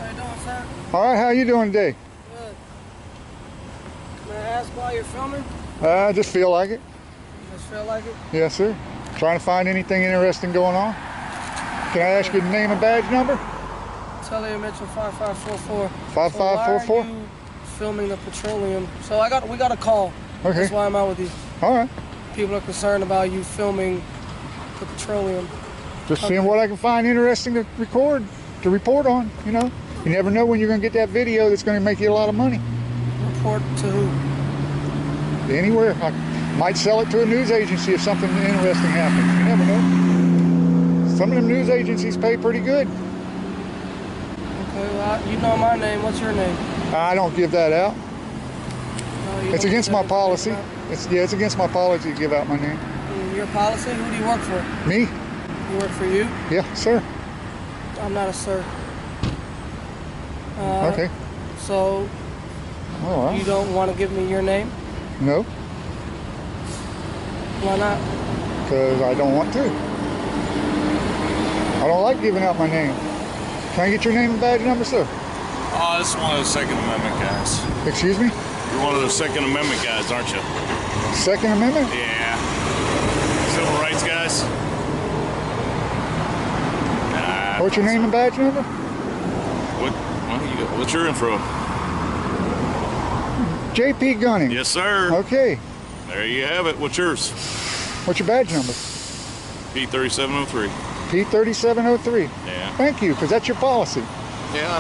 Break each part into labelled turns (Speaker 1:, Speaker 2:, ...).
Speaker 1: How you doing, sir?
Speaker 2: All right, how you doing today?
Speaker 1: Good. May I ask why you're filming?
Speaker 2: I just feel like it.
Speaker 1: You just feel like it?
Speaker 2: Yes, sir. Trying to find anything interesting going on. Can I ask you the name and badge number?
Speaker 1: Talia Mitchell 5544.
Speaker 2: 5544?
Speaker 1: So why are you filming the petroleum? So we got a call.
Speaker 2: Okay.
Speaker 1: That's why I'm out with you.
Speaker 2: All right.
Speaker 1: People are concerned about you filming the petroleum.
Speaker 2: Just seeing what I can find interesting to report on, you know. You never know when you're going to get that video that's going to make you a lot of money.
Speaker 1: Report to who?
Speaker 2: Anywhere. I might sell it to a news agency if something interesting happens. You never know. Some of them news agencies pay pretty good.
Speaker 1: Okay, well, you know my name. What's your name?
Speaker 2: I don't give that out.
Speaker 1: No,
Speaker 2: It's against my policy. It's against my policy to give out my name.
Speaker 1: Your policy? Who do you work for?
Speaker 2: Me?
Speaker 1: You work for you?
Speaker 2: Yeah, sir.
Speaker 1: I'm not a sir.
Speaker 2: Okay.
Speaker 1: So,
Speaker 2: All right.
Speaker 1: you don't want to give me your name?
Speaker 2: No,
Speaker 1: Why not?
Speaker 2: because I don't want to. I don't like giving out my name. Can I get your name and badge number, sir?
Speaker 3: Oh, this is one of the Second Amendment guys.
Speaker 2: Excuse me?
Speaker 3: You're one of the Second Amendment guys, aren't you?
Speaker 2: Second Amendment?
Speaker 3: Yeah. Civil rights guys? Nah.
Speaker 2: What's your name and badge number?
Speaker 3: What's your info?
Speaker 2: JP Gunning.
Speaker 3: Yes, sir.
Speaker 2: Okay.
Speaker 3: There you have it. What's yours?
Speaker 2: What's your badge number?
Speaker 3: P3703.
Speaker 2: P3703.
Speaker 3: Yeah.
Speaker 2: Thank you, because that's your policy.
Speaker 3: Yeah, I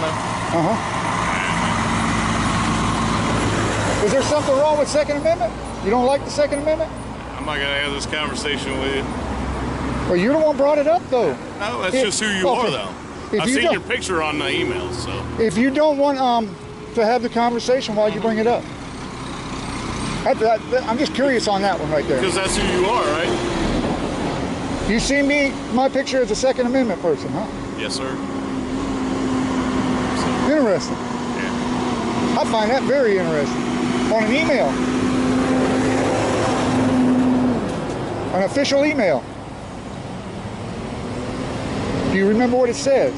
Speaker 3: know.
Speaker 2: Is there something wrong with Second Amendment? You don't like the Second Amendment?
Speaker 3: I'm not going to have this conversation with you.
Speaker 2: Well, you're the one brought it up, though.
Speaker 3: No, that's just who you are, though. I've seen your picture on the emails, so.
Speaker 2: If you don't want to have the conversation, why'd you bring it up? I'm just curious on that one right there.
Speaker 3: Because that's who you are, right?
Speaker 2: You see my picture as a Second Amendment person, huh?
Speaker 3: Yes, sir.
Speaker 2: Interesting.
Speaker 3: Yeah.
Speaker 2: I find that very interesting. On an email. An official email. Do you remember what it says?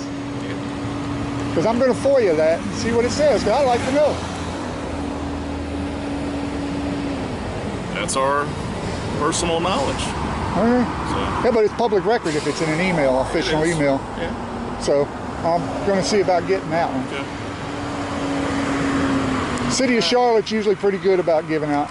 Speaker 2: Because I'm going to FOIA that and see what it says, because I'd like to know.
Speaker 3: That's our personal knowledge.
Speaker 2: All right.
Speaker 3: So.
Speaker 2: Yeah, but it's public record if it's in an email, official email.
Speaker 3: Yeah.
Speaker 2: So I'm going to see about getting that one.
Speaker 3: Okay.
Speaker 2: City of Charlotte's usually pretty good about giving out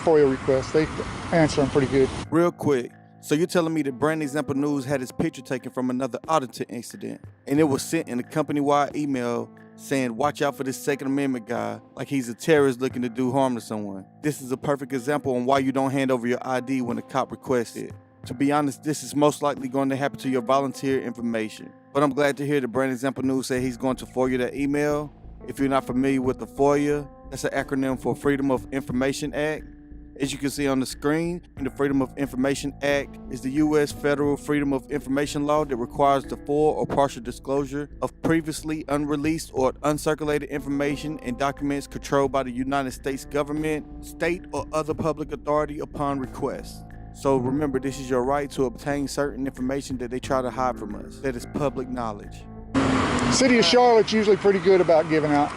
Speaker 2: FOIA requests. They answer them pretty good.
Speaker 4: Real quick. So you're telling me that Brand Example News had his picture taken from another auditor incident, and it was sent in a company-wide email saying, watch out for this Second Amendment guy, like he's a terrorist looking to do harm to someone. This is a perfect example on why you don't hand over your ID when a cop requests it. To be honest, this is most likely going to happen to your volunteer information. But I'm glad to hear that Brand Example News say he's going to FOIA that email. If you're not familiar with the FOIA, that's an acronym for Freedom of Information Act. As you can see on the screen, the Freedom of Information Act is the U.S. federal Freedom of Information law that requires the full or partial disclosure of previously unreleased or uncirculated information and documents controlled by the United States government, state, or other public authority upon request. So remember, this is your right to obtain certain information that they try to hide from us, that is public knowledge.
Speaker 2: City of Charlotte's usually pretty good about giving out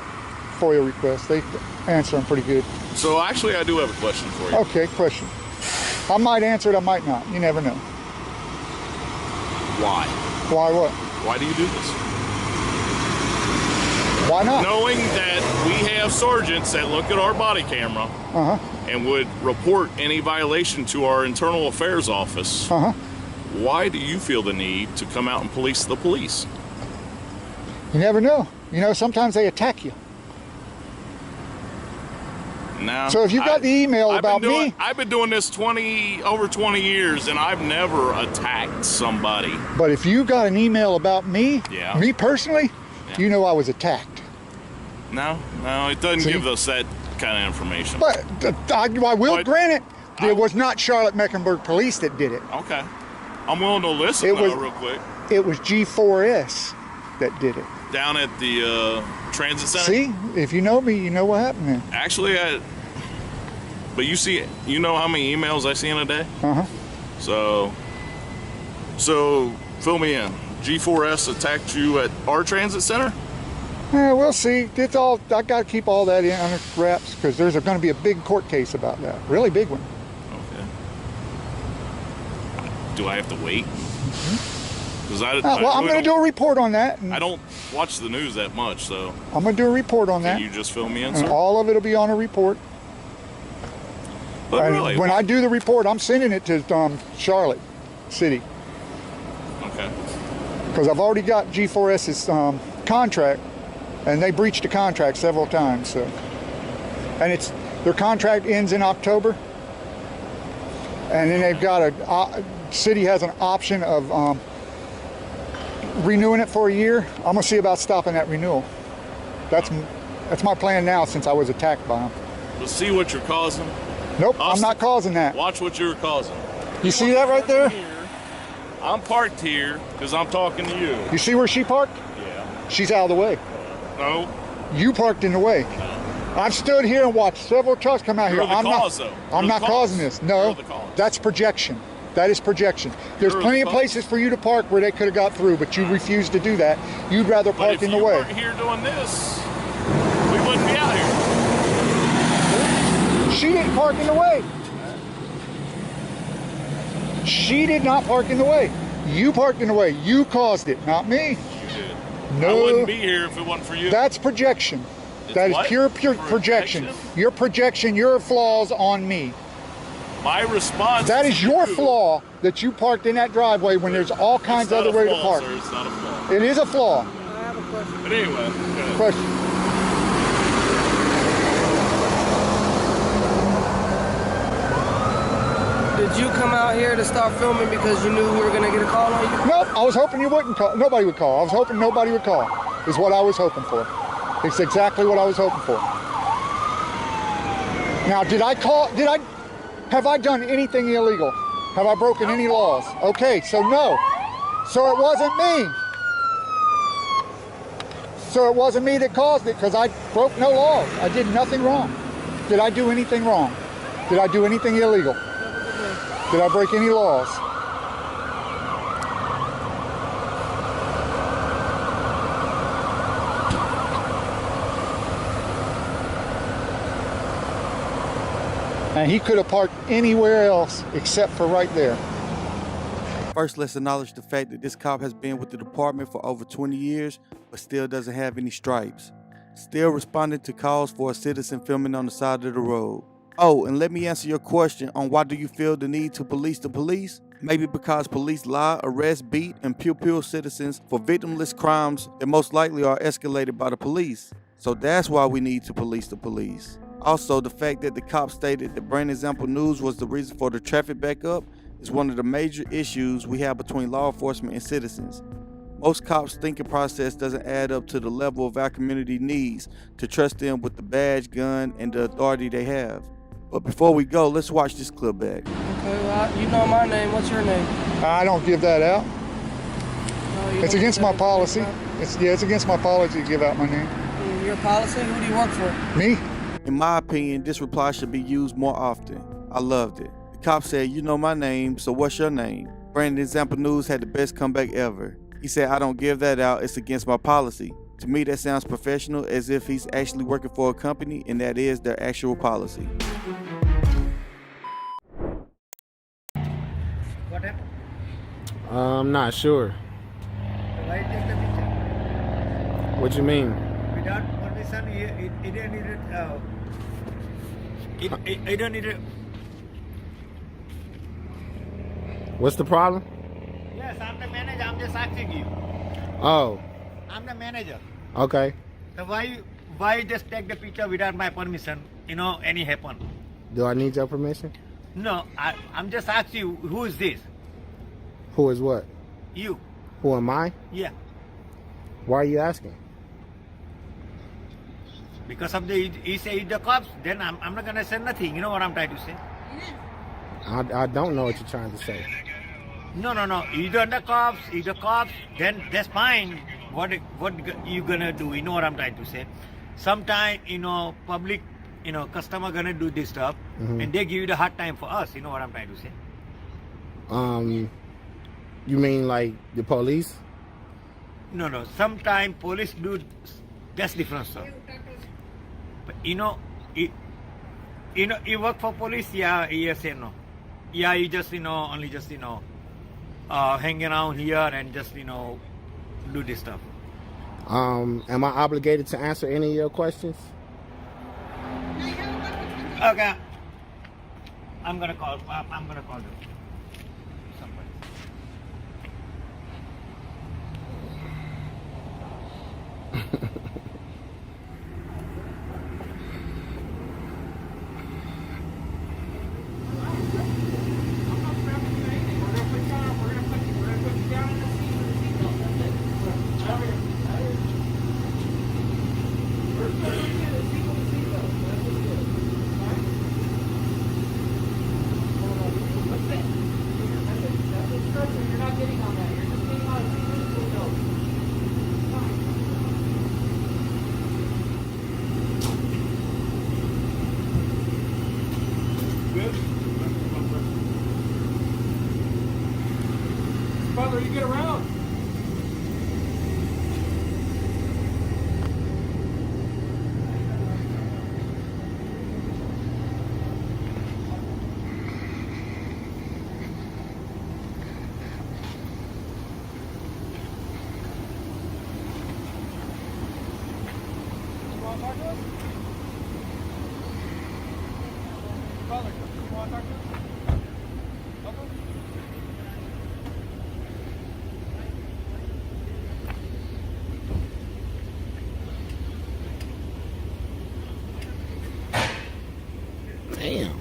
Speaker 2: FOIA requests. They answer them pretty good.
Speaker 3: So actually, I do have a question for you.
Speaker 2: Okay, question. I might answer it, I might not. You never know.
Speaker 3: Why?
Speaker 2: Why what?
Speaker 3: Why do you do this?
Speaker 2: Why not?
Speaker 3: Knowing that we have sergeants that look at our body camera and would report any violation to our internal affairs office, why do you feel the need to come out and police the police?
Speaker 2: You never know. You know, sometimes they attack you.
Speaker 3: Now,
Speaker 2: so if you got the email about me...
Speaker 3: I've been doing this over 20 years, and I've never attacked somebody.
Speaker 2: But if you got an email about me,
Speaker 3: yeah.
Speaker 2: Me personally, you know I was attacked.
Speaker 3: No, it doesn't give us that kind of information.
Speaker 2: But I will grant it, it was not Charlotte Mecklenburg Police that did it.
Speaker 3: Okay. I'm willing to listen real quick.
Speaker 2: It was G4S that did it.
Speaker 3: Down at the transit center?
Speaker 2: See, if you know me, you know what happened then.
Speaker 3: Actually, but you know how many emails I see in a day? So fill me in. G4S attacked you at our transit center?
Speaker 2: Yeah, we'll see. It's all, I got to keep all that in under wraps because there's going to be a big court case about that. Really big one.
Speaker 3: Okay. Do I have to wait? Because
Speaker 2: Well, I'm going to do a report on that.
Speaker 3: I don't watch the news that much, so.
Speaker 2: I'm going to do a report on that.
Speaker 3: Can you just fill me in,
Speaker 2: and
Speaker 3: sir?
Speaker 2: all of it will be on a report.
Speaker 3: But
Speaker 2: and
Speaker 3: really,
Speaker 2: when I do the report, I'm sending it to Charlotte City.
Speaker 3: Okay.
Speaker 2: Because I've already got G4S's contract, and they breached the contract several times. So, and their contract ends in October, and then they've got city has an option of renewing it for a year. I'm gonna see about stopping that renewal. That's my plan now since I was attacked by them.
Speaker 3: Let's see what you're causing.
Speaker 2: Nope, I'm not causing that.
Speaker 3: Watch what you're causing.
Speaker 2: You see that right there?
Speaker 3: I'm parked here because I'm talking to you.
Speaker 2: You see where she parked?
Speaker 3: Yeah.
Speaker 2: She's out of the way.
Speaker 3: No.
Speaker 2: You parked in the way. I've stood here and watched several trucks come out
Speaker 3: You're
Speaker 2: here.
Speaker 3: the cause, though.
Speaker 2: I'm not causing this. No,
Speaker 3: You're the cause.
Speaker 2: that's projection. That is projection. There's
Speaker 3: You're
Speaker 2: plenty
Speaker 3: the
Speaker 2: of places for you to park where they could have got through, but you refused to do that. You'd rather
Speaker 3: But
Speaker 2: park
Speaker 3: if
Speaker 2: in the
Speaker 3: you
Speaker 2: way.
Speaker 3: weren't here doing this, we wouldn't be out here.
Speaker 2: She didn't park in the way. She did not park in the way. You parked in the way. You caused it, not me.
Speaker 3: You did.
Speaker 2: No.
Speaker 3: I wouldn't be here if it wasn't for you.
Speaker 2: That's projection.
Speaker 3: It's
Speaker 2: That is
Speaker 3: what?
Speaker 2: pure projection. Your projection, your flaws on me.
Speaker 3: My response.
Speaker 2: That is your
Speaker 3: you.
Speaker 2: flaw that you parked in that driveway when there's all kinds of other ways to park.
Speaker 3: Sir, it's not a flaw.
Speaker 2: It is a flaw.
Speaker 1: I have a question.
Speaker 3: But anyway, go ahead.
Speaker 2: Question.
Speaker 1: Did you come out here to start filming because you knew we were going to get a call on you?
Speaker 2: Nope, I was hoping you wouldn't call. Nobody would call. I was hoping nobody would call. Is what I was hoping for. It's exactly what I was hoping for. Now, have I done anything illegal? Have I broken any laws? Okay, so no. So it wasn't me. So it wasn't me that caused it because I broke no laws. I did nothing wrong. Did I do anything wrong? Did I do anything illegal? Did I break any laws? And he could have parked anywhere else except for right there.
Speaker 4: First, let's acknowledge the fact that this cop has been with the department for over 20 years, but still doesn't have any stripes. Still responding to calls for a citizen filming on the side of the road. Oh, and let me answer your question on why do you feel the need to police the police? Maybe because police lie, arrest, beat, and pew citizens for victimless crimes that most likely are escalated by the police. So that's why we need to police the police. Also, the fact that the cop stated that brand example news was the reason for the traffic backup is one of the major issues we have between law enforcement and citizens. Most cops' thinking process doesn't add up to the level of our community needs to trust them with the badge, gun, and the authority they have. But before we go, let's watch this clip back.
Speaker 1: Okay, well, you know my name. What's your name?
Speaker 2: I don't give that out.
Speaker 1: No, you
Speaker 2: It's
Speaker 1: don't
Speaker 2: against
Speaker 1: give
Speaker 2: my
Speaker 1: that
Speaker 2: policy.
Speaker 1: information
Speaker 2: It's against my policy to give out my name.
Speaker 1: out? Your policy? Who do you work for?
Speaker 2: Me?
Speaker 4: In my opinion, this reply should be used more often. I loved it. The cop said, "You know my name, so what's your name?" Brandon Example News had the best comeback ever. He said, "I don't give that out, it's against my policy." To me, that sounds professional, as if he's actually working for a company and that is their actual policy.
Speaker 5: What happened?
Speaker 6: I'm not sure.
Speaker 5: Why take the picture?
Speaker 6: What you mean?
Speaker 5: Without permission, he don't need it. He don't need it.
Speaker 6: What's the problem?
Speaker 5: Yes, I'm the manager. I'm just asking you.
Speaker 6: Oh,
Speaker 5: I'm the manager.
Speaker 6: okay.
Speaker 5: So why just take the picture without my permission? You know, any happen?
Speaker 6: Do I need your permission?
Speaker 5: No, I'm just asking you. Who is this?
Speaker 6: Who is what?
Speaker 5: You?
Speaker 6: Who am I?
Speaker 5: Yeah.
Speaker 6: Why are you asking?
Speaker 5: Because of he say the cops. Then I'm not gonna say nothing. You know what I'm trying to say?
Speaker 6: I don't know what you're trying to say.
Speaker 5: No. Either the cops. Then that's fine. What you gonna do? You know what I'm trying to say? Sometime, public, customer gonna do this stuff, and they give you the hard time for us. You know what I'm trying to say?
Speaker 6: You mean like the police?
Speaker 5: No. Sometime police do That's different stuff. But you work for police, yeah, yes and no. Yeah, you just, only just, hang around here and just, do this stuff.
Speaker 6: Am I obligated to answer any of your questions?
Speaker 5: Okay. I'm gonna call you. Somebody.
Speaker 1: Butler, you get around. Butler, you want to talk to us?
Speaker 6: Damn.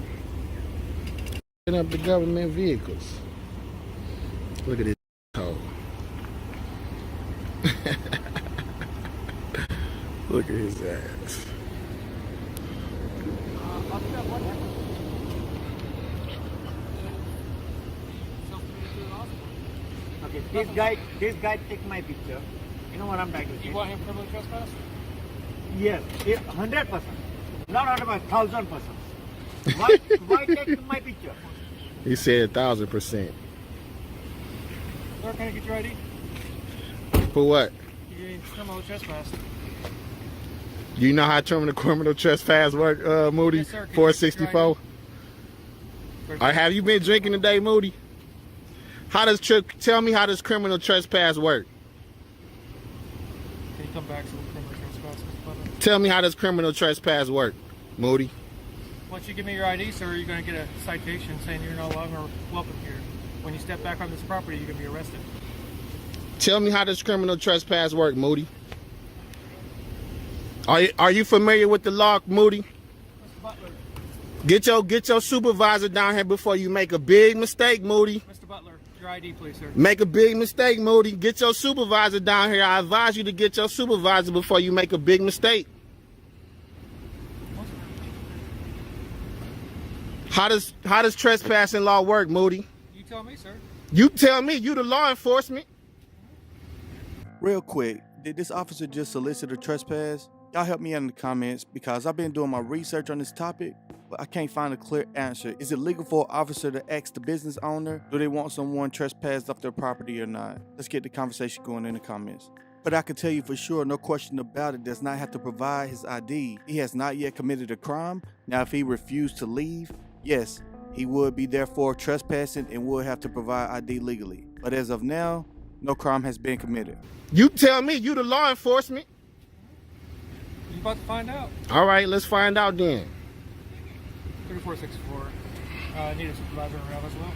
Speaker 6: Picking up the government vehicles. Look at this code. Look at his ass.
Speaker 5: Okay, this guy take my picture. You know what I'm trying to say?
Speaker 1: You want him criminally trespass?
Speaker 5: Yes, 100%. Not 100%, 1,000%. Why take my picture?
Speaker 6: He said 1,000%.
Speaker 1: Sir, can I get your ID?
Speaker 6: For what?
Speaker 1: You're getting criminal trespass.
Speaker 6: You know how criminal trespass work, Moody?
Speaker 1: Yes, sir.
Speaker 6: 464. All right, have you been drinking today, Moody? Tell me how does criminal trespass work?
Speaker 1: Can you come back to the criminal trespass, Mr. Butler?
Speaker 6: Tell me how does criminal trespass work, Moody?
Speaker 1: Once you give me your ID, sir, you're going to get a citation saying you're no longer welcome here. When you step back on this property, you're going to be arrested.
Speaker 6: Tell me how does criminal trespass work, Moody? Are you familiar with the law, Moody?
Speaker 1: Mr. Butler.
Speaker 6: Get your supervisor down here before you make a big mistake, Moody.
Speaker 1: Mr. Butler, your ID, please, sir.
Speaker 6: Make a big mistake, Moody. Get your supervisor down here. I advise you to get your supervisor before you make a big mistake. How does trespassing law work, Moody?
Speaker 1: You tell me, sir.
Speaker 6: You tell me. You the law enforcement.
Speaker 4: Real quick, did this officer just solicit a trespass? Y'all help me out in the comments because I've been doing my research on this topic, but I can't find a clear answer. Is it legal for an officer to ask the business owner, do they want someone trespassed off their property or not? Let's get the conversation going in the comments. But I can tell you for sure, no question about it, does not have to provide his ID. He has not yet committed a crime. Now, if he refused to leave, yes, he would be therefore trespassing and would have to provide ID legally. But as of now, no crime has been committed.
Speaker 6: You tell me. You the law enforcement.
Speaker 1: You're about to find out.
Speaker 6: All right, let's find out then.
Speaker 1: 3464. Need a supervisor around as well.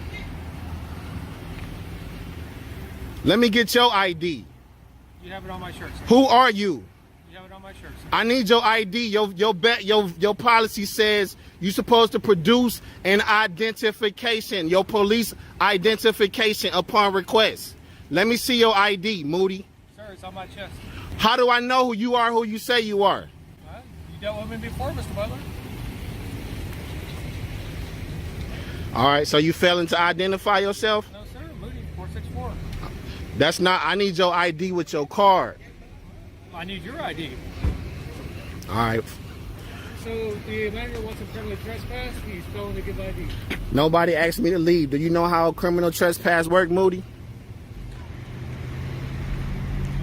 Speaker 6: Let me get your ID.
Speaker 1: You have it on my shirt, sir.
Speaker 6: Who are you?
Speaker 1: You have it on my shirt, sir.
Speaker 6: I need your ID. Your policy says you're supposed to produce an identification, your police identification upon request. Let me see your ID, Moody.
Speaker 1: Sir, it's on my chest.
Speaker 6: How do I know who you are, who you say you are?
Speaker 1: You dealt with me before, Mr. Butler.
Speaker 6: All right, so you failing to identify yourself?
Speaker 1: No, sir. Moody, 464.
Speaker 6: That's not, I need your ID with your card.
Speaker 1: I need your ID.
Speaker 6: All right.
Speaker 1: So the manager wants a criminal trespass. He's failing to give ID.
Speaker 6: Nobody asked me to leave. Do you know how criminal trespass work, Moody?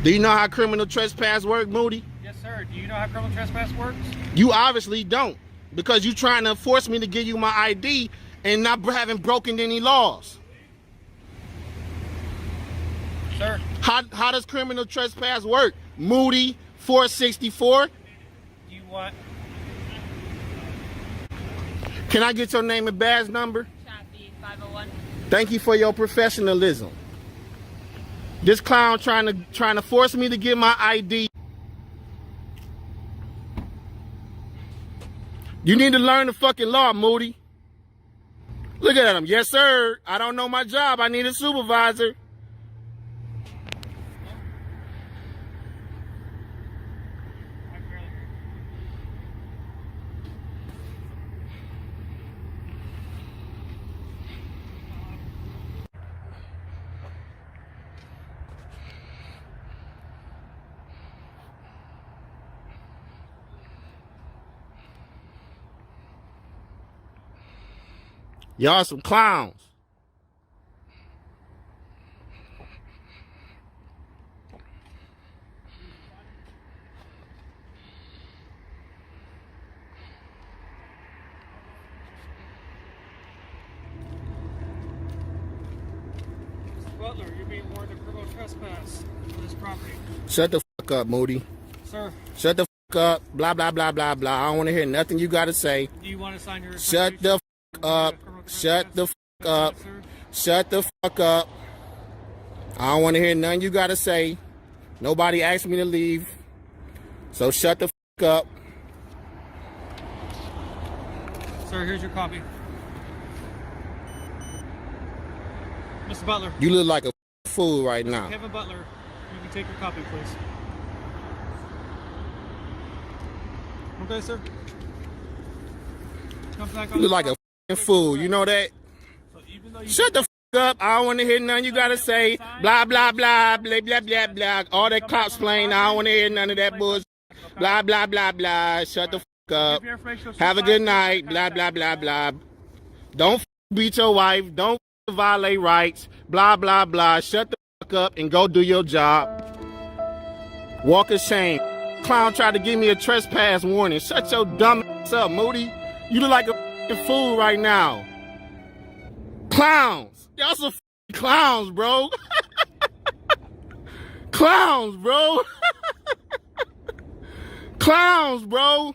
Speaker 6: Do you know how criminal trespass work, Moody?
Speaker 1: Yes, Sir, do you know how criminal trespass works?
Speaker 6: You obviously don't, because you're trying to force me to give you my ID and not having broken any laws.
Speaker 1: Sir,
Speaker 6: How does criminal trespass work? Moody 464.
Speaker 1: do you want...
Speaker 6: Can I get your name and badge number?
Speaker 7: Chappie 501.
Speaker 6: Thank you for your professionalism. This clown trying to force me to give my ID. You need to learn the fucking law, Moody. Look at him. Yes, sir. I don't know my job. I need a supervisor. Y'all some clowns.
Speaker 1: Butler, you're being warned of criminal trespass for this property.
Speaker 6: Shut the fuck up, Moody.
Speaker 1: Sir,
Speaker 6: Shut the fuck up. Blah, blah, blah, blah, blah. I don't want to hear nothing you got to say.
Speaker 1: do you want to sign your...
Speaker 6: Shut the fuck up. Shut the fuck up. Shut the fuck up. I don't want to hear nothing you got to say. Nobody asked me to leave. So shut the fuck up.
Speaker 1: Sir, here's your copy. Mr. Butler,
Speaker 6: You look like a fool right now.
Speaker 1: Kevin Butler, you can take your copy, please. Okay, sir. Come back on
Speaker 6: You look
Speaker 1: the
Speaker 6: like a
Speaker 1: spot.
Speaker 6: f***ing fool. You know that?
Speaker 1: So even though you
Speaker 6: Shut the f*** up. I don't want to hear nothing you got to say. Blah, blah, blah, blah, blah, blah, blah. All that cops playing. I don't want to hear none of that bullshit. Blah, blah, blah, blah. Shut the f*** up.
Speaker 1: Give your information to
Speaker 6: Have a good
Speaker 1: supervisor,
Speaker 6: night. Blah, blah, blah, blah. Don't f- beat your wife. Don't f- violate rights. Blah, blah, blah. Shut the f*** up and go do your job. Walk of shame. Clown tried to give me a trespass warning. Shut your dumb ass up, Moody. You look like a f***ing fool right now. Clowns. Y'all some f***ing clowns, bro. Clowns, bro. Clowns, bro.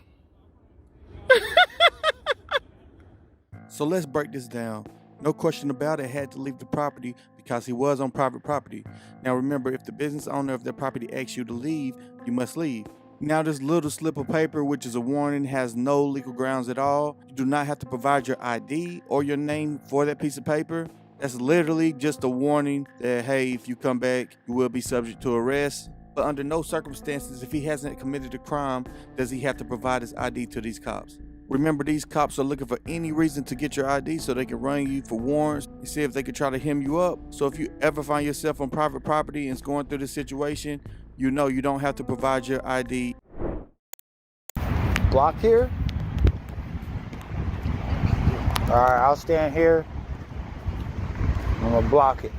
Speaker 4: So let's break this down. No question about it, had to leave the property because he was on private property. Now remember, if the business owner of that property asks you to leave, you must leave. Now this little slip of paper, which is a warning, has no legal grounds at all. You do not have to provide your ID or your name for that piece of paper. That's literally just a warning that, hey, if you come back, you will be subject to arrest. But under no circumstances, if he hasn't committed a crime, does he have to provide his ID to these cops. Remember, these cops are looking for any reason to get your ID so they can run you for warrants and see if they can try to hem you up. So if you ever find yourself on private property and is going through this situation, you know you don't have to provide your ID.
Speaker 8: Block here? Alright, I'll stand here. I'm gonna block it.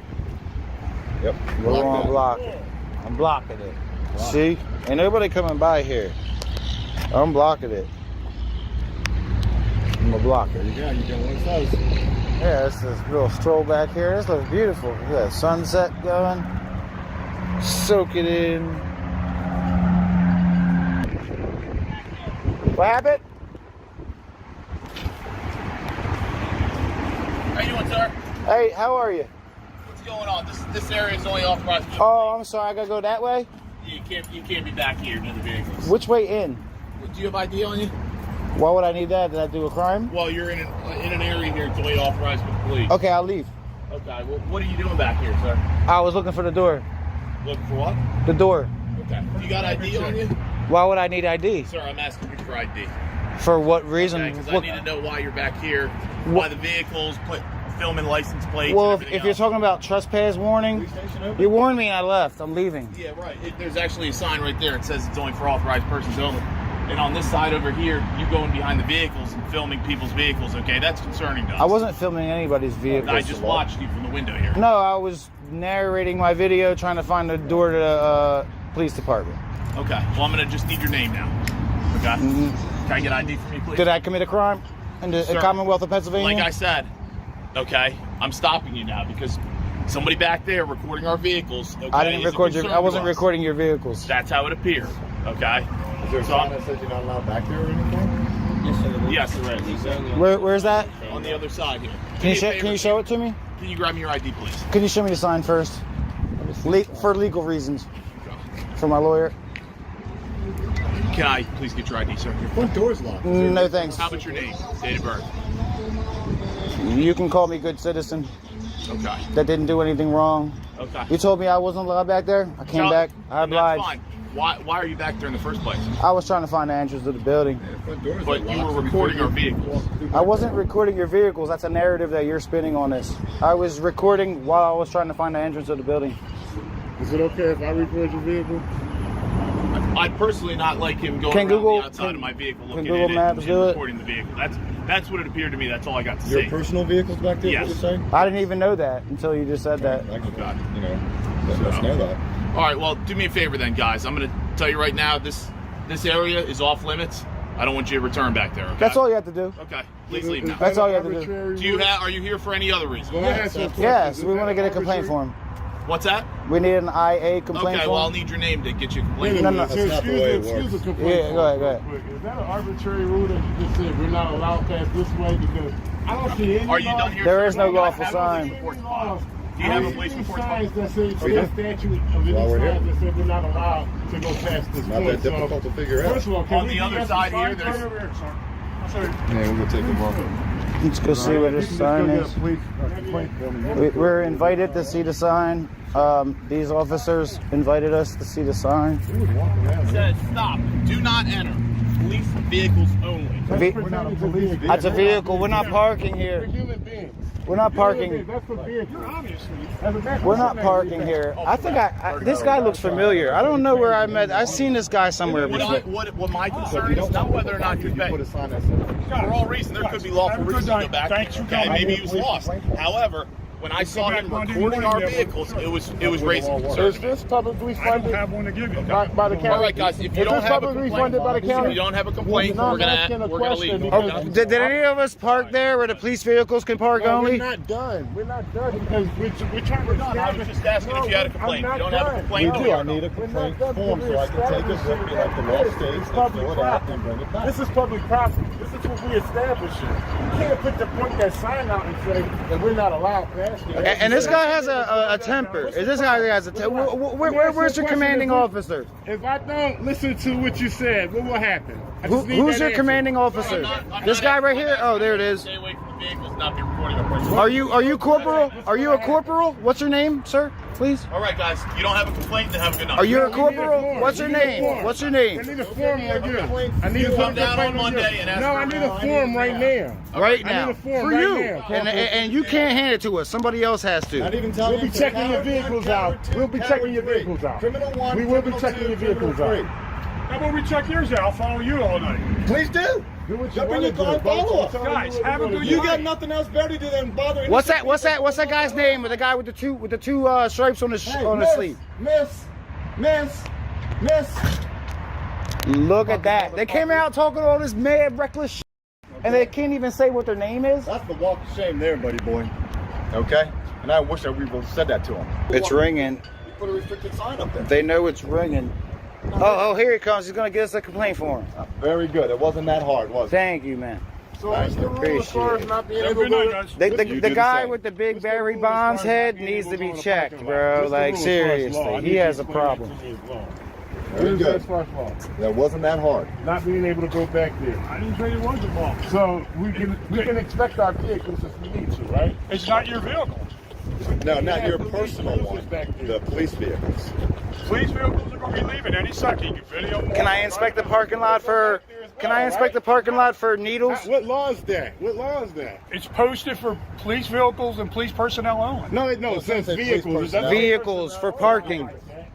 Speaker 9: Yep.
Speaker 8: We're gonna block it. I'm blocking it. See? Ain't nobody coming by here. I'm blocking it. I'm gonna block it.
Speaker 9: Yeah, you got one size.
Speaker 8: Yeah, it's this little stroll back here. This looks beautiful. Look at that sunset going. Soak it in. What happened?
Speaker 10: How you doing, sir?
Speaker 8: Hey, how are you?
Speaker 10: What's going on? This area is only authorized.
Speaker 8: Oh, I'm sorry. I gotta go that way?
Speaker 10: You can't be back here near the vehicles.
Speaker 8: Which way in?
Speaker 10: Do you have ID on you?
Speaker 8: Why would I need that? Did I do a crime?
Speaker 10: Well, you're in an area here. It's only authorized with the police.
Speaker 8: Okay, I'll leave.
Speaker 10: Okay. Well, what are you doing back here, sir?
Speaker 8: I was looking for the door.
Speaker 10: Looking for what?
Speaker 8: The door.
Speaker 10: Okay. You got ID on you?
Speaker 8: Why would I need ID?
Speaker 10: Sir, I'm asking you for ID.
Speaker 8: For what reason?
Speaker 10: Okay, because I
Speaker 8: What-
Speaker 10: need to know why you're back here, why the vehicles, filming license plates.
Speaker 8: well,
Speaker 10: and
Speaker 8: if
Speaker 10: everything
Speaker 8: you're
Speaker 10: else.
Speaker 8: talking about trespass warning,
Speaker 10: Police station open?
Speaker 8: you warned me and I left. I'm leaving.
Speaker 10: Yeah, right. There's actually a sign right there. It says it's only for authorized persons only. And on this side over here, you going behind the vehicles and filming people's vehicles. Okay, that's concerning to us.
Speaker 8: I wasn't filming anybody's vehicle.
Speaker 10: I just watched you from the window here.
Speaker 8: No, I was narrating my video, trying to find the door to police department.
Speaker 10: Okay. Well, I'm gonna just need your name now. Okay. Can I get ID from you, please?
Speaker 8: Did I commit a crime in the
Speaker 10: Sir,
Speaker 8: Commonwealth of Pennsylvania?
Speaker 10: Like I said, okay, I'm stopping you now because somebody back there recording our vehicles. Okay,
Speaker 8: I didn't
Speaker 10: is a
Speaker 8: record
Speaker 10: concern
Speaker 8: I wasn't
Speaker 10: to us.
Speaker 8: recording your vehicles.
Speaker 10: That's how it appears. Okay.
Speaker 9: Is there a sign that says you're not allowed back there or anything?
Speaker 10: Yes, there is.
Speaker 8: Where's that?
Speaker 10: On the other side here.
Speaker 8: Can you show it to me?
Speaker 10: Can you grab me your ID, please?
Speaker 8: Can you show me the sign first? For legal reasons. For my lawyer.
Speaker 10: Can I please get your ID, sir?
Speaker 9: Your front door's locked.
Speaker 8: No thanks.
Speaker 10: How about your name, date of birth?
Speaker 8: You can call me good citizen.
Speaker 10: Okay.
Speaker 8: That didn't do anything wrong.
Speaker 10: Okay.
Speaker 8: You told me I wasn't allowed back there. I came back. I obliged.
Speaker 10: That's fine. Why are you back there in the first place?
Speaker 8: I was trying to find the entrance to the building.
Speaker 10: But you were recording our vehicles.
Speaker 8: I wasn't recording your vehicles. That's a narrative that you're spinning on this. I was recording while I was trying to find the entrance of the building.
Speaker 9: Is it okay if I record your vehicle?
Speaker 10: I'd personally not like him going
Speaker 8: Can
Speaker 10: around
Speaker 8: Google-
Speaker 10: the outside of my vehicle
Speaker 8: can
Speaker 10: looking
Speaker 8: Google
Speaker 10: at it
Speaker 8: Maps
Speaker 10: and
Speaker 8: do it?
Speaker 10: recording the vehicle. That's what it appeared to me. That's all I got to
Speaker 9: Your
Speaker 10: say.
Speaker 9: personal vehicle's back there?
Speaker 10: Yes.
Speaker 9: What you're saying?
Speaker 8: I didn't even know that until you just said that.
Speaker 9: I can, you know, let us know that.
Speaker 10: All right, well, do me a favor then, guys. I'm going to tell you right now, this area is off limits. I don't want you to return back there. Okay?
Speaker 8: That's all you have to do.
Speaker 10: Okay, please leave now.
Speaker 8: That's all you have to do.
Speaker 10: Are you here for any other reason?
Speaker 8: Yes, we want to get a complaint form.
Speaker 10: What's that?
Speaker 8: We need an IA complaint
Speaker 10: Okay,
Speaker 8: form.
Speaker 10: well, I'll need your name to get you a complaint.
Speaker 8: No, no.
Speaker 9: That's not the way it works.
Speaker 8: Yeah, go ahead.
Speaker 7: Is that an arbitrary rule that you just said we're not allowed past this way? Because I don't see any
Speaker 10: Are you done here?
Speaker 8: There
Speaker 10: sir?
Speaker 8: is no
Speaker 10: Do you
Speaker 8: lawful
Speaker 10: have a
Speaker 8: sign.
Speaker 10: police report spot? Do you have a police report spot?
Speaker 7: signs that say
Speaker 9: We do.
Speaker 7: statute of any
Speaker 9: While we're here.
Speaker 7: signs that say we're not allowed to go past this
Speaker 9: Not
Speaker 7: point.
Speaker 9: that difficult to figure out.
Speaker 7: First of all, can
Speaker 10: On
Speaker 7: we
Speaker 10: the
Speaker 7: get
Speaker 10: other
Speaker 7: some
Speaker 10: side
Speaker 7: signs
Speaker 10: here, there's-
Speaker 7: right over here, sir?
Speaker 9: Yeah, we'll go take a walk.
Speaker 8: Let's go see what this sign is. We're invited to see the sign. These officers invited us to see the sign.
Speaker 10: It says stop. Do not enter. Police vehicles only.
Speaker 7: We're not a police vehicle.
Speaker 8: That's a vehicle. We're not parking here.
Speaker 7: We're human beings.
Speaker 8: We're not parking.
Speaker 7: That's for vehicles.
Speaker 8: We're not parking here. I think this guy looks familiar. I don't know where I met. I've seen this guy somewhere before.
Speaker 10: What my concern is not whether or not you're back.
Speaker 9: Put a sign that says,
Speaker 10: For all reason, there could be lawful reason to go back. Okay, maybe he was lost. However, when I saw him recording our vehicles, it was raising
Speaker 7: Is
Speaker 10: concerns.
Speaker 7: this publicly funded?
Speaker 9: one to give you.
Speaker 7: By the county?
Speaker 10: All right, guys. If you
Speaker 7: Is
Speaker 10: don't
Speaker 7: this
Speaker 10: have a
Speaker 7: publicly
Speaker 10: complaint,
Speaker 7: funded by the
Speaker 10: if
Speaker 7: county?
Speaker 10: you don't have a complaint,
Speaker 7: No,
Speaker 10: we're
Speaker 7: I'm asking a
Speaker 10: gonna
Speaker 7: question
Speaker 10: leave.
Speaker 7: because-
Speaker 8: Did any of us park there where the police vehicles can park
Speaker 7: No,
Speaker 8: only?
Speaker 7: we're not done. We're not done because we're trying to
Speaker 10: I was just asking if you had a complaint.
Speaker 7: I'm
Speaker 10: If you
Speaker 7: not
Speaker 10: don't have a
Speaker 7: done.
Speaker 10: complaint,
Speaker 9: We do. I need a complaint form so I can take it with me like the law states and fill it out and bring it back.
Speaker 7: This is public property. This is what we established. You can't point that sign out and say that we're not allowed past it.
Speaker 8: And this guy has a temper. This guy has a temper. Where's your commanding officer?
Speaker 7: If I don't listen to what you said, what will happen? I just need
Speaker 8: Who's
Speaker 7: that
Speaker 8: your
Speaker 7: answer.
Speaker 8: commanding officer? This guy right here? Oh, there it is.
Speaker 10: Stay away from the vehicles, not be recording our vehicles.
Speaker 8: Are you corporal? Are you a corporal? What's your name, sir? Please.
Speaker 10: All right, guys. You don't have a complaint, then have a good night.
Speaker 8: Are you a
Speaker 7: We need a
Speaker 8: corporal?
Speaker 7: form.
Speaker 8: What's your
Speaker 7: We need a
Speaker 8: name?
Speaker 7: form.
Speaker 8: What's your
Speaker 7: I
Speaker 8: name?
Speaker 7: need a form right here. I need
Speaker 10: You
Speaker 7: to
Speaker 10: come down on Monday and ask
Speaker 7: No,
Speaker 10: for
Speaker 7: I
Speaker 10: a
Speaker 7: need a form right now.
Speaker 8: Right
Speaker 7: I
Speaker 8: now.
Speaker 7: need a form
Speaker 8: For
Speaker 7: right
Speaker 8: you.
Speaker 7: now.
Speaker 8: And you can't hand it to us. Somebody else has
Speaker 9: Not
Speaker 8: to.
Speaker 9: even telling
Speaker 7: We'll be
Speaker 9: you for
Speaker 7: checking your
Speaker 9: Coward
Speaker 7: vehicles
Speaker 9: 1,
Speaker 7: out.
Speaker 9: Coward 2,
Speaker 7: We'll be
Speaker 9: Coward
Speaker 7: checking your
Speaker 9: 3.
Speaker 7: vehicles out.
Speaker 9: Criminal 1,
Speaker 7: We will be
Speaker 9: criminal
Speaker 7: checking
Speaker 9: 2,
Speaker 7: your vehicles
Speaker 9: criminal
Speaker 7: out.
Speaker 9: three.
Speaker 7: How about we check yours out? I'll follow you all night.
Speaker 9: Please do.
Speaker 7: Do what you
Speaker 9: Jump in
Speaker 7: want
Speaker 9: your
Speaker 7: to
Speaker 9: car
Speaker 7: do.
Speaker 9: and follow us.
Speaker 7: Guys, have a good
Speaker 9: You got nothing else better to do than bothering.
Speaker 8: What's that guy's name? The guy with the two stripes on his sleeve.
Speaker 7: Miss.
Speaker 8: Look at that. They came out talking all this mad, reckless shit, and they can't even say what their name is.
Speaker 9: That's the walk of shame there, buddy boy. Okay? And I wish that we would have said that to him.
Speaker 8: It's ringing.
Speaker 9: You put a restricted sign up there.
Speaker 8: They know it's ringing. Oh, here he comes. He's going to get us a complaint form.
Speaker 9: Very good. It wasn't that hard, was it?
Speaker 8: Thank you, man.
Speaker 7: So what's the rule as far as not being able to go to...
Speaker 8: The guy with the big Barry Bonds head needs to be checked, bro. Like, seriously. He has a problem.
Speaker 9: Very good.
Speaker 7: As far as law.
Speaker 9: That wasn't that hard.
Speaker 7: Not being able to go back there. I didn't say it was a law. So we can expect our vehicles if we need to, right?
Speaker 11: It's not your vehicle.
Speaker 9: No, not your personal one. The police vehicles.
Speaker 11: Police vehicles are going to be leaving any second. You can video them.
Speaker 8: Can I inspect the parking lot for... needles?
Speaker 7: What law is that? What law is that?
Speaker 11: It's posted for police vehicles and police personnel only.
Speaker 7: No, it says
Speaker 9: say police
Speaker 7: vehicles. Is that
Speaker 9: personnel.
Speaker 8: Vehicles for parking.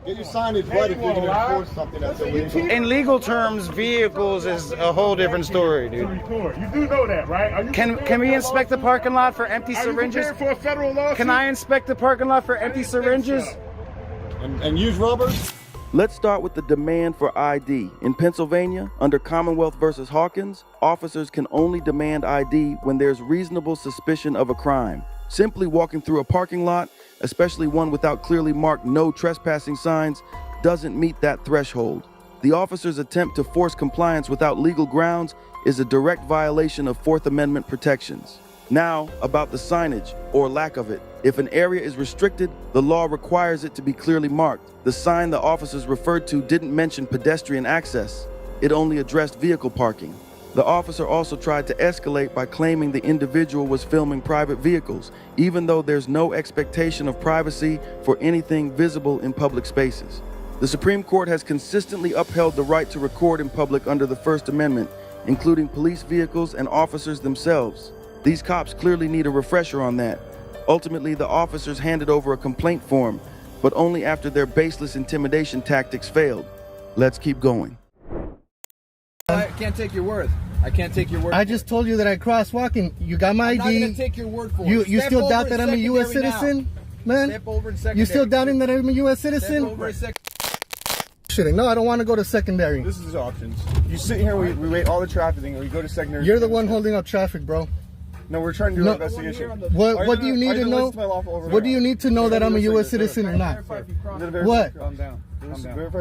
Speaker 9: Get your signage right if you're going to enforce something that's illegal.
Speaker 8: In legal terms, vehicles is a whole different story, dude.
Speaker 7: You do know that, right? Are you
Speaker 8: Can we inspect the parking lot for empty
Speaker 7: Are you
Speaker 8: syringes?
Speaker 7: prepared for a federal lawsuit?
Speaker 8: Can I inspect the parking lot for empty syringes?
Speaker 9: And use rubbers?
Speaker 4: Let's start with the demand for ID. In Pennsylvania, under Commonwealth versus Hawkins, officers can only demand ID when there's reasonable suspicion of a crime. Simply walking through a parking lot, especially one without clearly marked no trespassing signs, doesn't meet that threshold. The officer's attempt to force compliance without legal grounds is a direct violation of Fourth Amendment protections. Now, about the signage, or lack of it. If an area is restricted, the law requires it to be clearly marked. The sign the officers referred to didn't mention pedestrian access. It only addressed vehicle parking. The officer also tried to escalate by claiming the individual was filming private vehicles, even though there's no expectation of privacy for anything visible in public spaces. The Supreme Court has consistently upheld the right to record in public under the First Amendment, including police vehicles and officers themselves. These cops clearly need a refresher on that. Ultimately, the officers handed over a complaint form, but only after their baseless intimidation tactics failed. Let's keep going.
Speaker 12: I can't take your word. I can't take your word.
Speaker 6: I just told you that I crosswalking. You got my ID.
Speaker 12: I'm not going to take your word for it.
Speaker 6: You
Speaker 12: Step
Speaker 6: still
Speaker 12: over
Speaker 6: doubt that I'm a U.S. citizen, man?
Speaker 12: Step over in secondary.
Speaker 6: You still doubting that I'm a U.S. citizen?
Speaker 12: Step over in
Speaker 6: Shit, no, I don't want to go to secondary.
Speaker 9: This is options. You sit here, we wait all the traffic, and we go to secondary.
Speaker 6: You're the one holding up traffic, bro.
Speaker 9: No, we're trying to do an investigation.
Speaker 6: What do you need to know? What do you need to know that I'm a U.S. citizen or not? What?
Speaker 9: Calm down.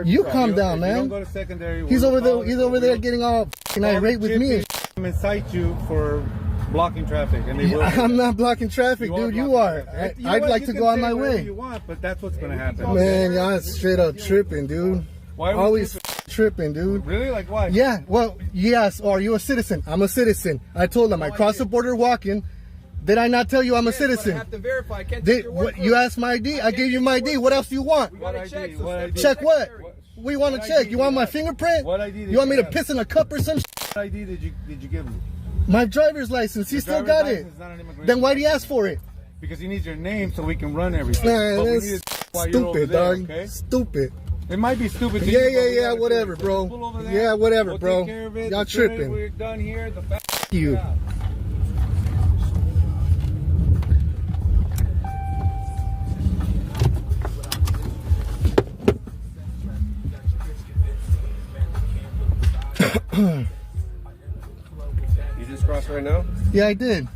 Speaker 6: You calm down, man.
Speaker 7: Don't go to secondary.
Speaker 6: He's over there. He's over there getting all irate with me.
Speaker 7: I'm gonna cite you for blocking traffic, and they will.
Speaker 6: I'm not blocking traffic, dude. You are. I'd like to go on my way.
Speaker 7: You want, but that's what's gonna happen.
Speaker 6: Man, y'all straight up tripping, dude.
Speaker 7: Why
Speaker 6: always tripping, dude?
Speaker 7: Really? Like why?
Speaker 6: Yeah. Well, yes. Or are you a citizen? I'm a citizen. I told them I crossed the border walking. Did I not tell you I'm a citizen?
Speaker 12: I have to verify. I can't take your word for
Speaker 6: you
Speaker 12: it.
Speaker 6: asked my ID. I gave you my ID. What else do you want?
Speaker 12: We gotta check. So
Speaker 6: Check what? We want to check. You want my fingerprint?
Speaker 7: What ID did
Speaker 6: you want me
Speaker 7: you
Speaker 6: to
Speaker 7: have?
Speaker 6: piss in a cup or some shit?
Speaker 7: What ID did you give him?
Speaker 6: My driver's license. He still got it. Then why do you ask for it?
Speaker 7: Because he needs your name so we can run everything.
Speaker 6: Man,
Speaker 7: But
Speaker 6: that's stupid, dog.
Speaker 7: Okay?
Speaker 6: Stupid.
Speaker 7: It might be stupid.
Speaker 6: Yeah, whatever, bro. Yeah, whatever, bro. Y'all tripping.
Speaker 7: We're done here.
Speaker 6: You.
Speaker 9: You just crossed right now?
Speaker 6: Yeah, I did.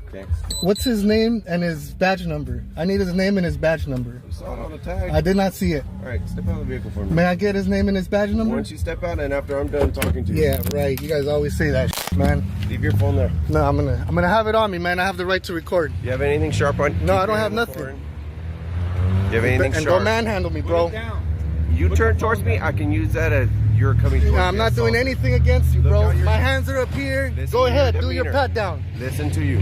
Speaker 9: Okay.
Speaker 6: What's his name and his badge number? I need his name and his badge number.
Speaker 9: You saw it on the tag.
Speaker 6: I did not see it.
Speaker 9: All right, step out of the vehicle for me.
Speaker 6: May I get his name and his badge number?
Speaker 9: Once you step out and after I'm done talking to you.
Speaker 6: Yeah, right. You guys always say that, man.
Speaker 9: Leave your phone there.
Speaker 6: No, I'm gonna have it on me, man. I have the right to record.
Speaker 9: You have anything sharp on?
Speaker 6: No, I don't have nothing.
Speaker 9: You have anything
Speaker 6: And
Speaker 9: sharp?
Speaker 6: don't manhandle me, bro.
Speaker 9: You turn towards me, I can use that as you're coming towards me.
Speaker 6: I'm not doing anything against you, bro. My hands are up here. Go ahead, do your pat down.
Speaker 9: Listen to you.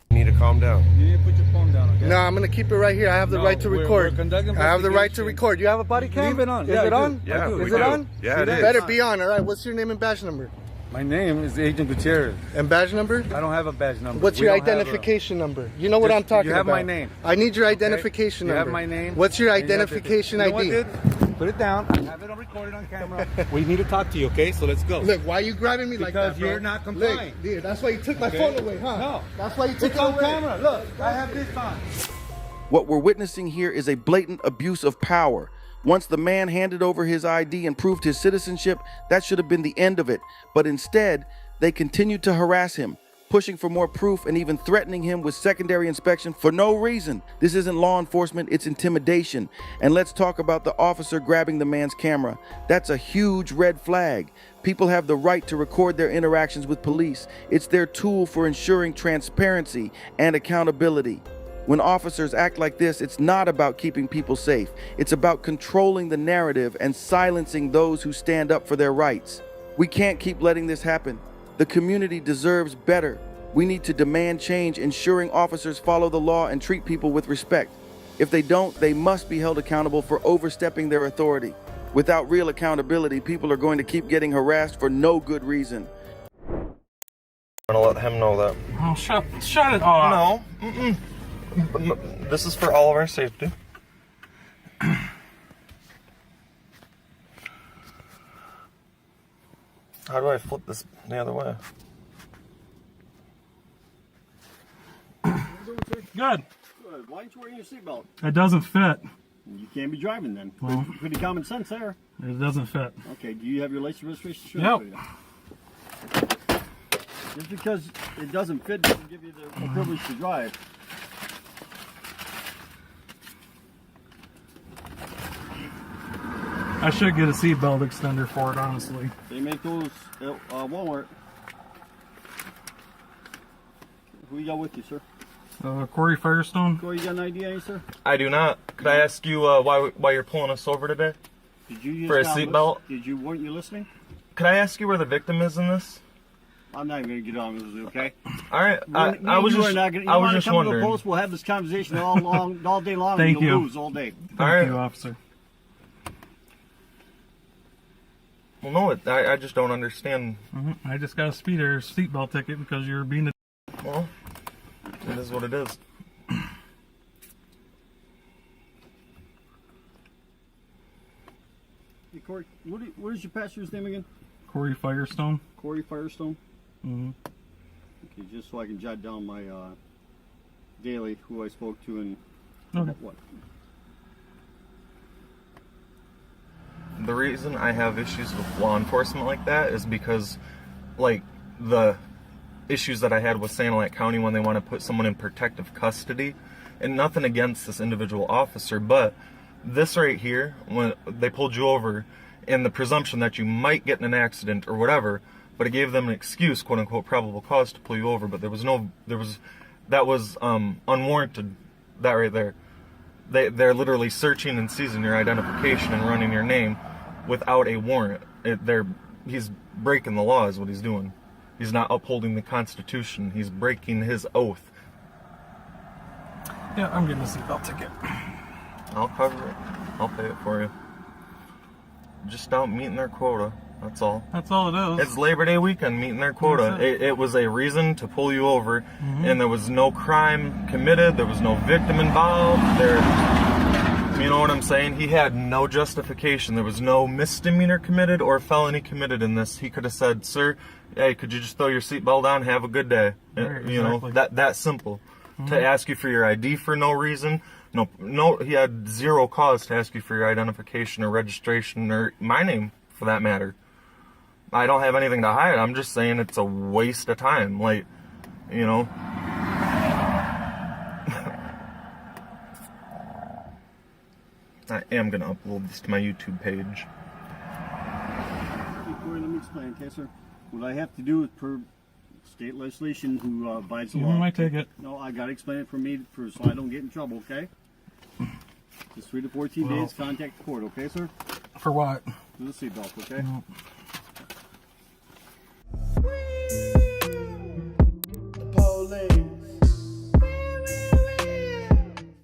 Speaker 9: You need to calm down.
Speaker 7: You need to put your phone down, okay?
Speaker 6: No, I'm gonna keep it right here. I have the right to record. I have the right to record. You have a body cam?
Speaker 7: Leave it on.
Speaker 6: Is
Speaker 7: Yeah,
Speaker 6: it
Speaker 7: I
Speaker 6: on?
Speaker 7: do.
Speaker 9: Yeah,
Speaker 6: Is
Speaker 9: we
Speaker 6: it
Speaker 9: do.
Speaker 6: on?
Speaker 9: Yeah, it is.
Speaker 6: Better be on. All right. What's your name and badge number?
Speaker 7: My name is Agent Gutierrez.
Speaker 6: And badge number?
Speaker 7: I don't have a badge number.
Speaker 6: What's
Speaker 7: We
Speaker 6: your
Speaker 7: don't have
Speaker 6: identification number? You know what I'm talking about.
Speaker 7: You have my name.
Speaker 6: I need your identification
Speaker 7: You
Speaker 6: number.
Speaker 7: have my name.
Speaker 6: What's your
Speaker 7: And you have to-
Speaker 6: identification
Speaker 7: You know what,
Speaker 6: ID?
Speaker 7: dude? Put it down. I have it on recorded on camera. We need to talk to you, okay? So let's go.
Speaker 6: Look, why are you grabbing me like that,
Speaker 7: Because
Speaker 6: bro?
Speaker 7: you're not complying.
Speaker 6: Look, dude, that's why you took my phone away, huh?
Speaker 7: No.
Speaker 6: That's why you took
Speaker 7: It's
Speaker 6: it
Speaker 7: on
Speaker 6: away.
Speaker 7: camera. Look, I have this on.
Speaker 4: What we're witnessing here is a blatant abuse of power. Once the man handed over his ID and proved his citizenship, that should have been the end of it. But instead, they continued to harass him, pushing for more proof and even threatening him with secondary inspection for no reason. This isn't law enforcement, it's intimidation. And let's talk about the officer grabbing the man's camera. That's a huge red flag. People have the right to record their interactions with police. It's their tool for ensuring transparency and accountability. When officers act like this, it's not about keeping people safe. It's about controlling the narrative and silencing those who stand up for their rights. We can't keep letting this happen. The community deserves better. We need to demand change, ensuring officers follow the law and treat people with respect. If they don't, they must be held accountable for overstepping their authority. Without real accountability, people are going to keep getting harassed for no good reason.
Speaker 9: I'm gonna let him know that.
Speaker 1: Oh, shut it off.
Speaker 9: No. This is for all of our safety. How do I flip this the other way?
Speaker 1: Good.
Speaker 9: Why aren't you wearing your seatbelt?
Speaker 1: It doesn't fit.
Speaker 9: You can't be driving then.
Speaker 11: Well,
Speaker 9: Pretty common sense there.
Speaker 11: it doesn't fit.
Speaker 9: Okay, do you have your license registration?
Speaker 11: Yep.
Speaker 9: Just because it doesn't fit doesn't give you the privilege to drive.
Speaker 11: I should get a seatbelt extender for it, honestly.
Speaker 9: They make those at Walmart. Who you got with you, sir?
Speaker 11: Corey Firestone.
Speaker 9: Corey, you got an ID on you, sir?
Speaker 13: I do not. Could I ask you why you're pulling us over today?
Speaker 9: Did you
Speaker 13: for a seatbelt?
Speaker 9: Weren't you listening?
Speaker 13: Could I ask you where the victim is in this?
Speaker 9: I'm not even going to get on with this, okay?
Speaker 13: All right. I was just wondering.
Speaker 9: To the post, we'll have this conversation all day long.
Speaker 11: Thank
Speaker 9: and you'll
Speaker 11: you.
Speaker 9: lose all day.
Speaker 11: Thank you, officer.
Speaker 13: Well, no, I just don't understand.
Speaker 11: I just got a speeder seatbelt ticket because you're being a...
Speaker 13: Well, it is what it is.
Speaker 9: Hey, Corey, what is your passenger's name again?
Speaker 11: Corey Firestone.
Speaker 9: Corey Firestone?
Speaker 11: Mm-hmm.
Speaker 9: Okay, just so I can jot down my daily, who I spoke to and what.
Speaker 13: The reason I have issues with law enforcement like that is because, like, the issues that I had with Sanilac County when they want to put someone in protective custody, and nothing against this individual officer, but this right here, when they pulled you over, and the presumption that you might get in an accident or whatever, but it gave them an excuse, quote unquote, probable cause to pull you over, but that was unwarranted. That right there. They're literally searching and seizing your identification and running your name without a warrant. He's breaking the law is what he's doing. He's not upholding the Constitution. He's breaking his oath.
Speaker 11: Yeah, I'm getting a seatbelt ticket.
Speaker 13: I'll cover it. I'll pay it for you. Just out meeting their quota. That's all.
Speaker 11: That's all it is.
Speaker 13: It's Labor Day weekend, meeting their quota. It was a reason to pull you over, and there was no crime committed. There was no victim involved. You know what I'm saying? He had no justification. There was no misdemeanor committed or felony committed in this. He could have said, "Sir, hey, could you just throw your seatbelt on? Have a good day."
Speaker 11: Right,
Speaker 13: you know, that simple. To ask you for your ID for no reason. No, he had zero cause to ask you for your identification or registration or my name for that matter. I don't have anything to hide. I'm just saying it's a waste of time. Like, you know. I am going to upload this to my YouTube page.
Speaker 9: Hey, Corey, let me explain, okay, sir? What I have to do is per state legislation who abides the
Speaker 11: Give
Speaker 9: law.
Speaker 11: me my ticket.
Speaker 9: No, I got to explain it so I don't get in trouble, okay? Just 3 to 14 days, contact the court, okay, sir?
Speaker 11: For what?
Speaker 9: For the seatbelt, okay?
Speaker 11: No.